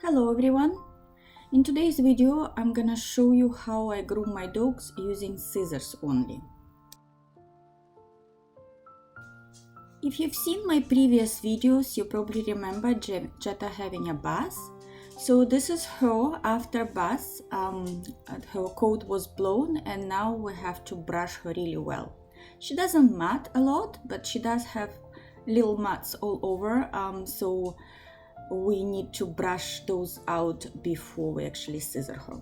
Hello everyone! In today's video I'm gonna show you how I groom my dogs using scissors only. If you've seen my previous videos, you probably remember Jetta having a bath. So this is her after bath. Her coat was blown and now we have to brush her really well. She doesn't mat a lot, but she does have little mats all over, so we need to brush those out before we actually scissor her.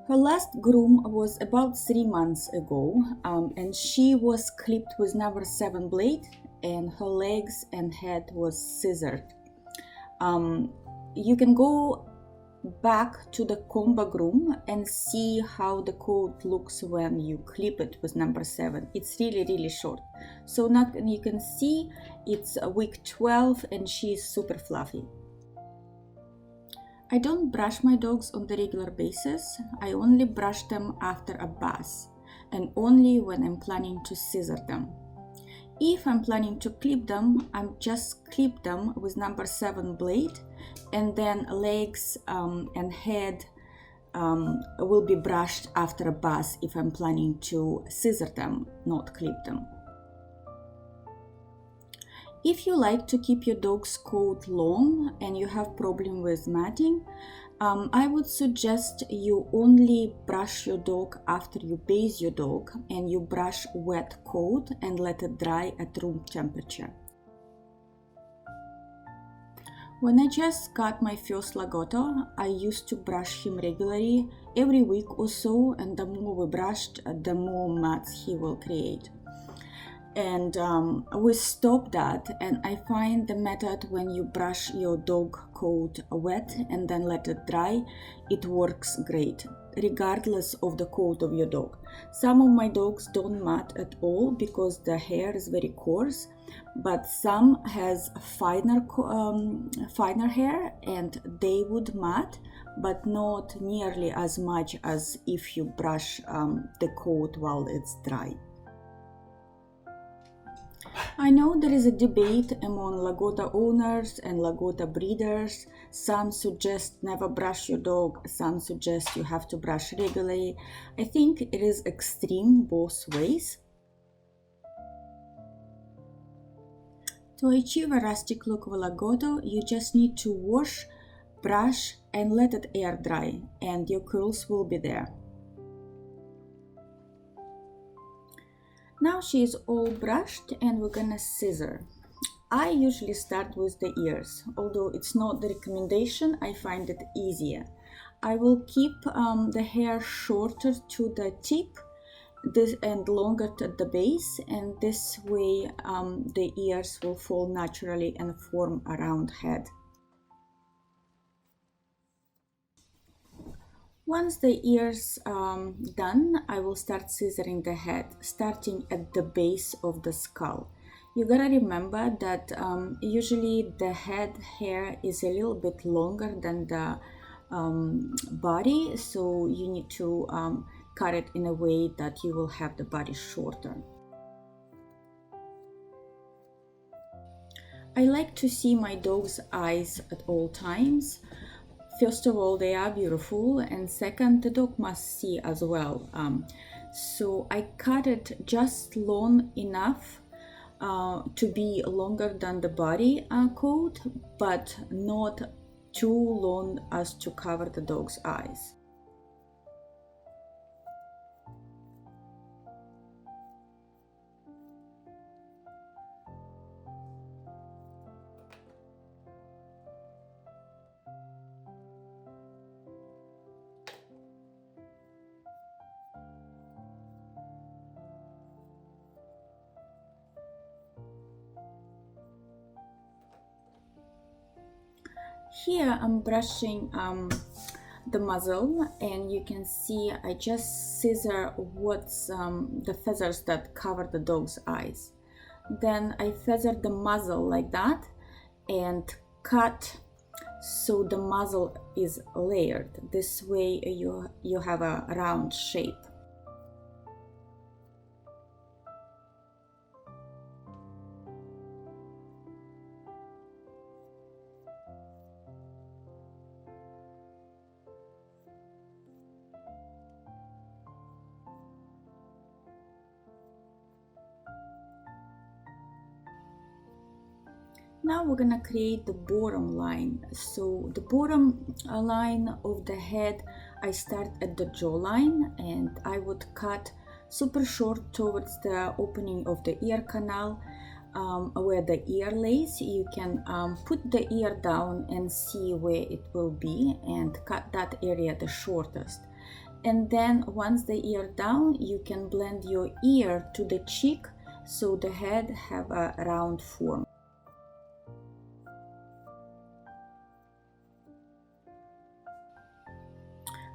Her last groom was about 3 months ago, and she was clipped with number 7 blade, and her legs and head was scissored. You can go back to the combo groom and see how the coat looks when you clip it with number 7. It's really short. So now you can see it's week 12 and she's super fluffy. I don't brush my dogs on the regular basis. I only brush them after a bath and only when I'm planning to scissor them. If I'm planning to clip them, I'm just clip them with number 7 blade, and then legs and head will be brushed after a bath if I'm planning to scissor them, not clip them. If you like to keep your dog's coat long and you have problem with matting, I would suggest you only brush your dog after you bathe your dog and you brush wet coat and let it dry at room temperature. When I just got my first Lagotto, I used to brush him regularly every week or so, and the more we brushed, the more mats he will create. And we stopped that, and I find the method when you brush your dog coat wet and then let it dry, it works great, regardless of the coat of your dog. Some of my dogs don't mat at all because the hair is very coarse, but some has finer hair and they would mat, but not nearly as much as if you brush the coat while it's dry. I know there is a debate among Lagotto owners and Lagotto breeders. Some suggest never brush your dog, some suggest you have to brush regularly. I think it is extreme both ways. To achieve a rustic look of a Lagotto, you just need to wash, brush and let it air dry, and your curls will be there. Now she is all brushed and we're gonna scissor. I usually start with the ears, although it's not the recommendation, I find it easier. I will keep the hair shorter to the tip and longer at the base, and this way the ears will fall naturally and form a round head. Once the ears done, I will start scissoring the head, starting at the base of the skull. You gotta remember that usually the head hair is a little bit longer than the body, so you need to cut it in a way that you will have the body shorter. I like to see my dog's eyes at all times. First of all, they are beautiful, and second, the dog must see as well. So I cut it just long enough to be longer than the body coat, but not too long as to cover the dog's eyes. Here I'm brushing the muzzle, and you can see I just scissor what's the feathers that cover the dog's eyes. Then I feather the muzzle like that and cut so the muzzle is layered. This way you have a round shape. Now we're gonna create the bottom line. So the bottom line of the head, I start at the jawline and I would cut super short towards the opening of the ear canal, where the ear lays. You can put the ear down and see where it will be and cut that area the shortest. And then once the ear down, you can blend your ear to the cheek so the head have a round form.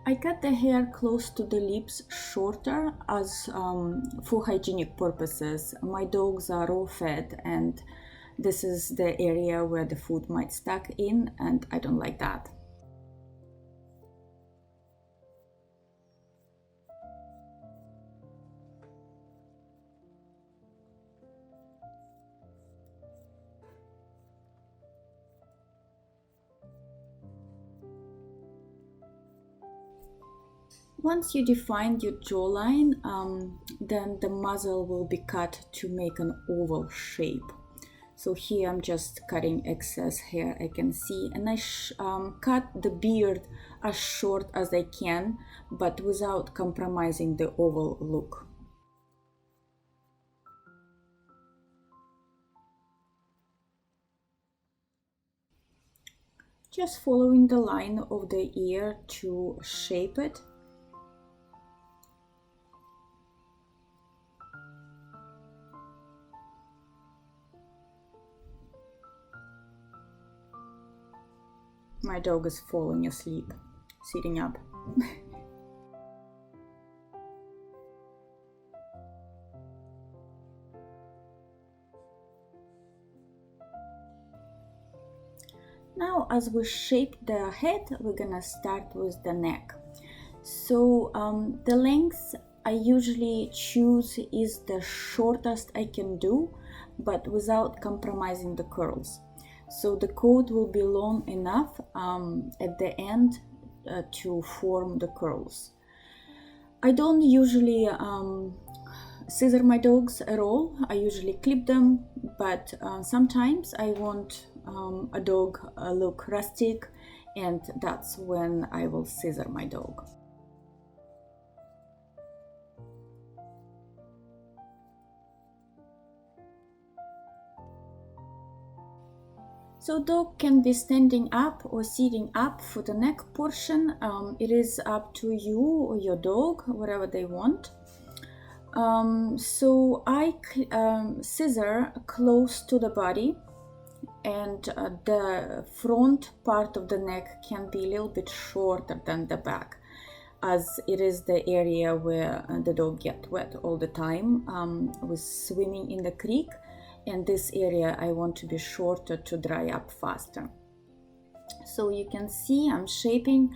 I cut the hair close to the lips shorter as for hygienic purposes. My dogs are raw fed and this is the area where the food might stuck in and I don't like that. Once you define your jawline, then the muzzle will be cut to make an oval shape. So here I'm just cutting excess hair I can see, and I cut the beard as short as I can, but without compromising the oval look. Just following the line of the ear to shape it. My dog is falling asleep, sitting up. Now, as we shape the head, we're gonna start with the neck. So the length I usually choose is the shortest I can do, but without compromising the curls. So the coat will be long enough at the end to form the curls. I don't usually scissor my dogs at all. I usually clip them, but sometimes I want a dog look rustic, and that's when I will scissor my dog. So dog can be standing up or sitting up for the neck portion. It is up to you or your dog, whatever they want. So I scissor close to the body, and the front part of the neck can be a little bit shorter than the back, as it is the area where the dog gets wet all the time with swimming in the creek. And this area I want to be shorter to dry up faster. So you can see I'm shaping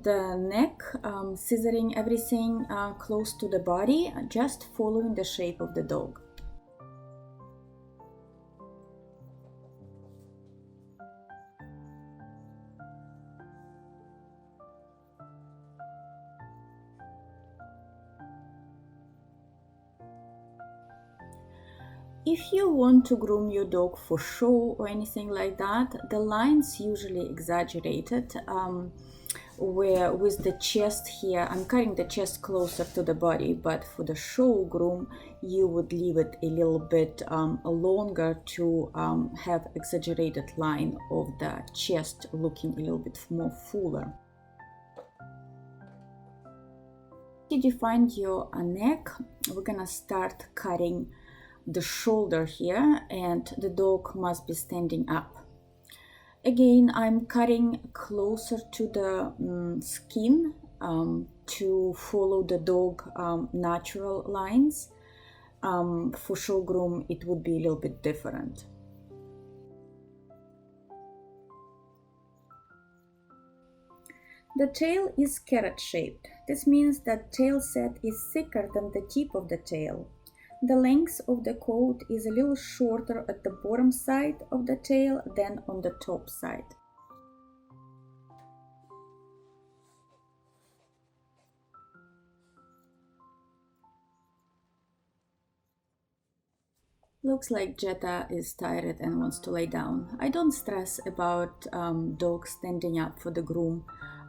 the neck, scissoring everything close to the body, just following the shape of the dog. If you want to groom your dog for show or anything like that, the line's usually exaggerated, where with the chest here, I'm cutting the chest closer to the body, but for the show groom, you would leave it a little bit longer to have exaggerated line of the chest looking a little bit more fuller. To define your neck, we're gonna start cutting the shoulder here, and the dog must be standing up. Again, I'm cutting closer to the skin to follow the dog natural lines. For show groom, it would be a little bit different. The tail is carrot shaped. This means that tail set is thicker than the tip of the tail. The length of the coat is a little shorter at the bottom side of the tail than on the top side. Looks like Jetta is tired and wants to lay down. I don't stress about dogs standing up for the groom.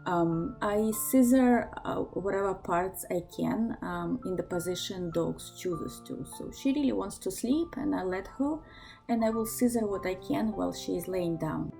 I scissor whatever parts I can in the position dogs chooses to. So she really wants to sleep and I let her, and I will scissor what I can while she is laying down.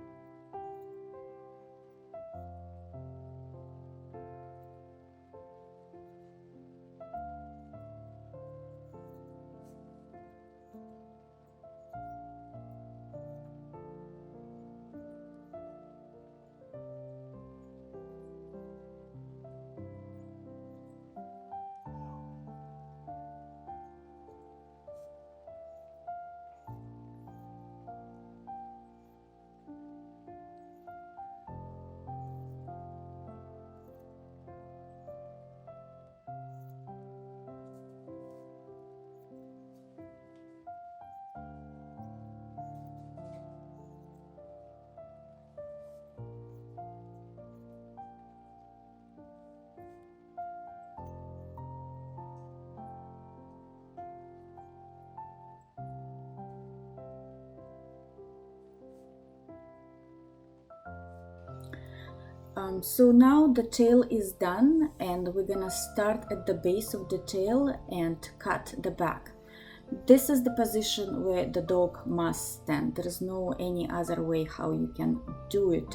So now the tail is done and we're gonna start at the base of the tail and cut the back. This is the position where the dog must stand. There is no any other way how you can do it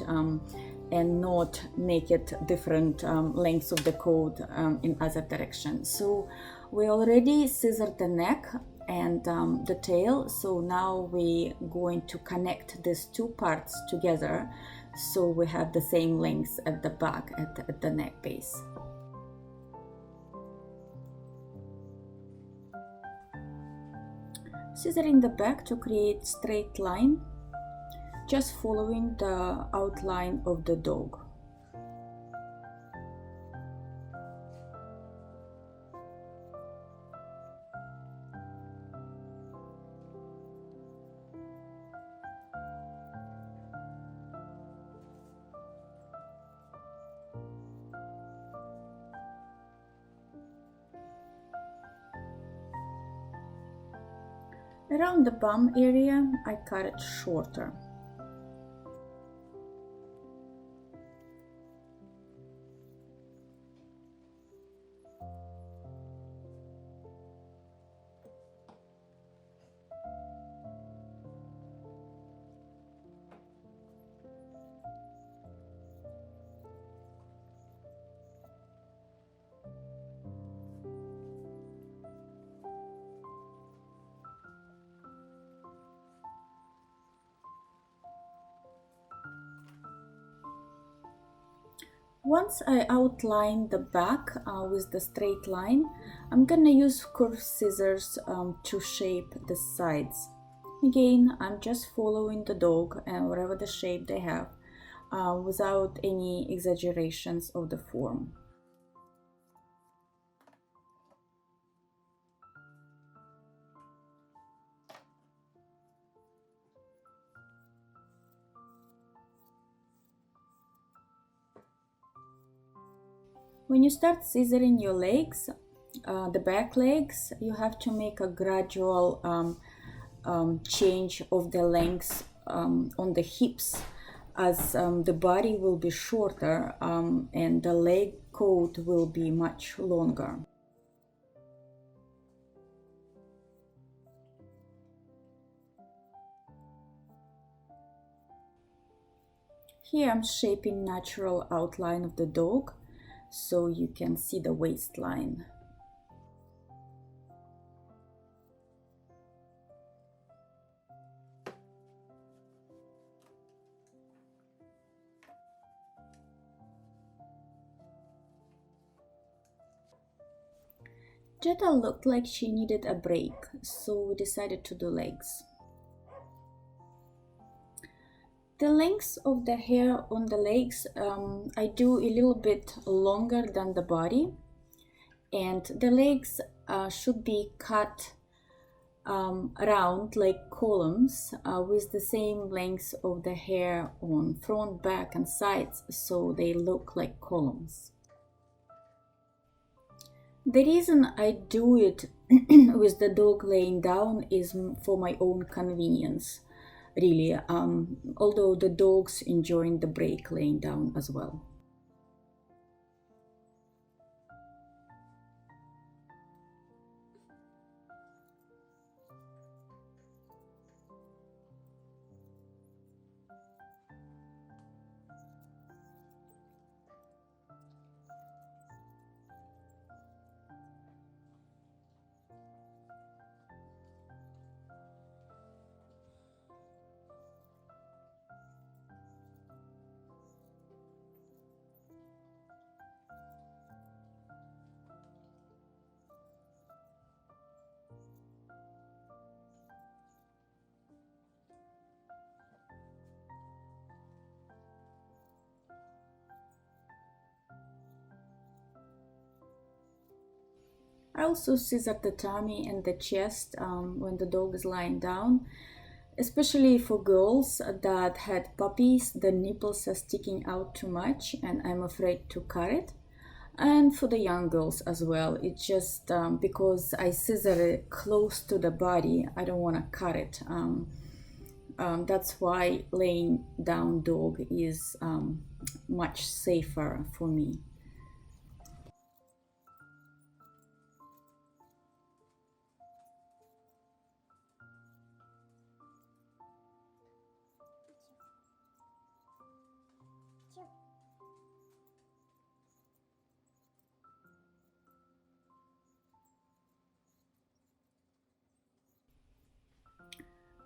and not make it different lengths of the coat in other directions. So we already scissored the neck and the tail, so now we're going to connect these two parts together so we have the same length at the back, at the neck base. Scissoring the back to create straight line, just following the outline of the dog. Around the bum area, I cut it shorter. Once I outline the back with the straight line, I'm gonna use curved scissors to shape the sides. Again, I'm just following the dog and whatever the shape they have without any exaggerations of the form. When you start scissoring your legs, the back legs, you have to make a gradual change of the length on the hips, as the body will be shorter and the leg coat will be much longer. Here I'm shaping natural outline of the dog, so you can see the waistline. Jetta looked like she needed a break, so we decided to do legs. The length of the hair on the legs, I do a little bit longer than the body, and the legs should be cut round like columns with the same length of the hair on front, back and sides, so they look like columns. The reason I do it with the dog laying down is for my own convenience, really, although the dogs enjoying the break laying down as well. I also scissor the tummy and the chest when the dog is lying down, especially for girls that had puppies. The nipples are sticking out too much and I'm afraid to cut it. And for the young girls as well, it's just because I scissor it close to the body, I don't want to cut it. That's why laying down dog is much safer for me.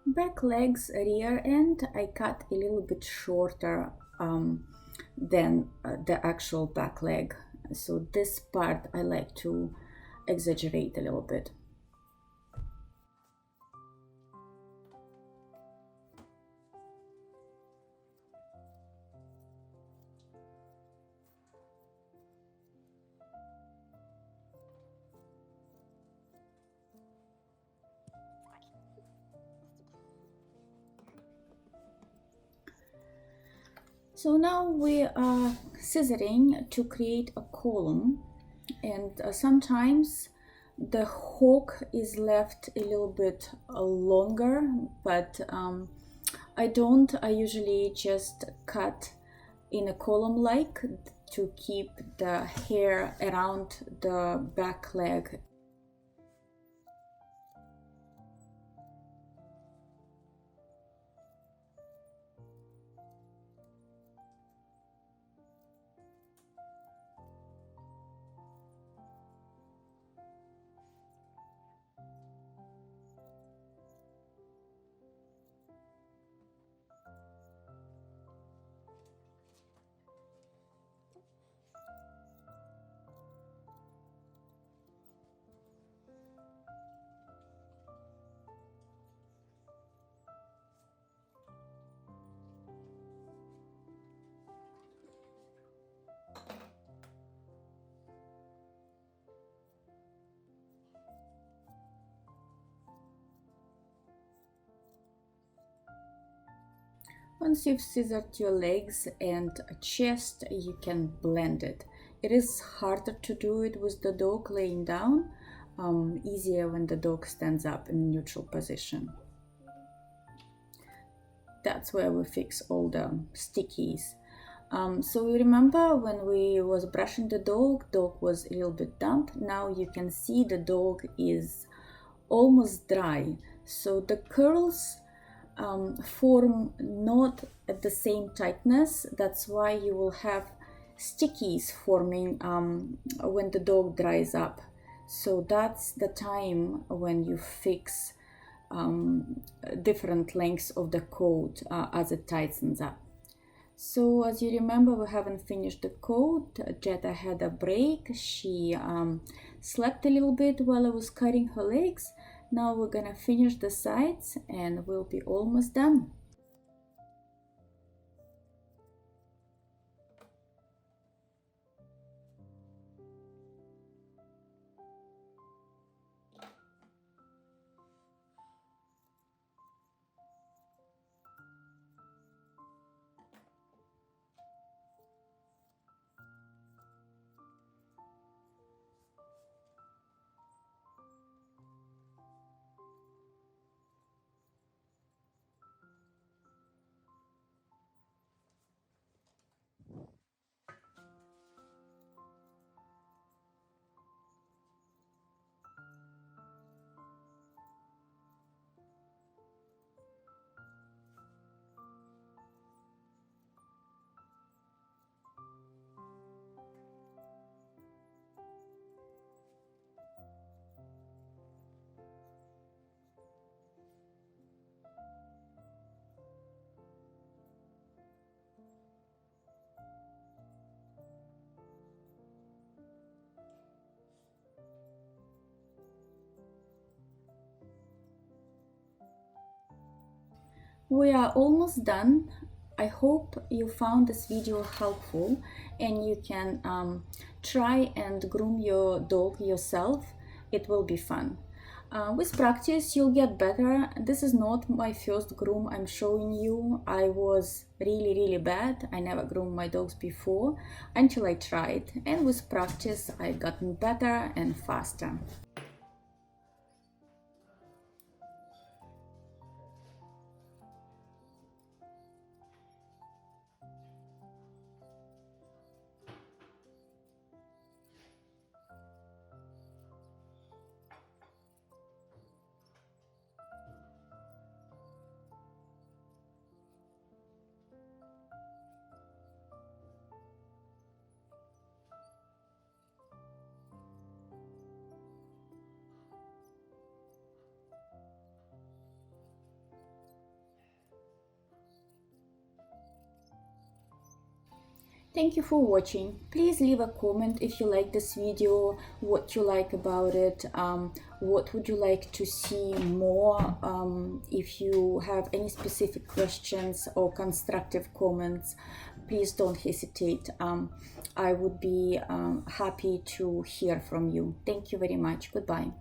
Back legs, rear end, I cut a little bit shorter than the actual back leg. So this part I like to exaggerate a little bit. So now we are scissoring to create a column, and sometimes the hook is left a little bit longer, but I usually just cut in a column like to keep the hair around the back leg. Once you've scissored your legs and chest, you can blend it. It is harder to do it with the dog laying down, easier when the dog stands up in neutral position. That's where we fix all the stickies. So you remember when we was brushing the dog was a little bit damp. Now you can see the dog is almost dry. So the curls form not at the same tightness. That's why you will have stickies forming when the dog dries up. So that's the time when you fix different lengths of the coat as it tightens up. So as you remember, we haven't finished the coat. Jetta had a break. She slept a little bit while I was cutting her legs. Now we're gonna finish the sides and we'll be almost done. We are almost done. I hope you found this video helpful and you can try and groom your dog yourself. It will be fun. With practice, you'll get better. This is not my first groom I'm showing you. I was really bad. I never groomed my dogs before until I tried. And with practice, I've gotten better and faster. Thank you for watching. Please leave a comment if you like this video, what you like about it, what would you like to see more. If you have any specific questions or constructive comments, please don't hesitate. I would be happy to hear from you. Thank you very much. Goodbye.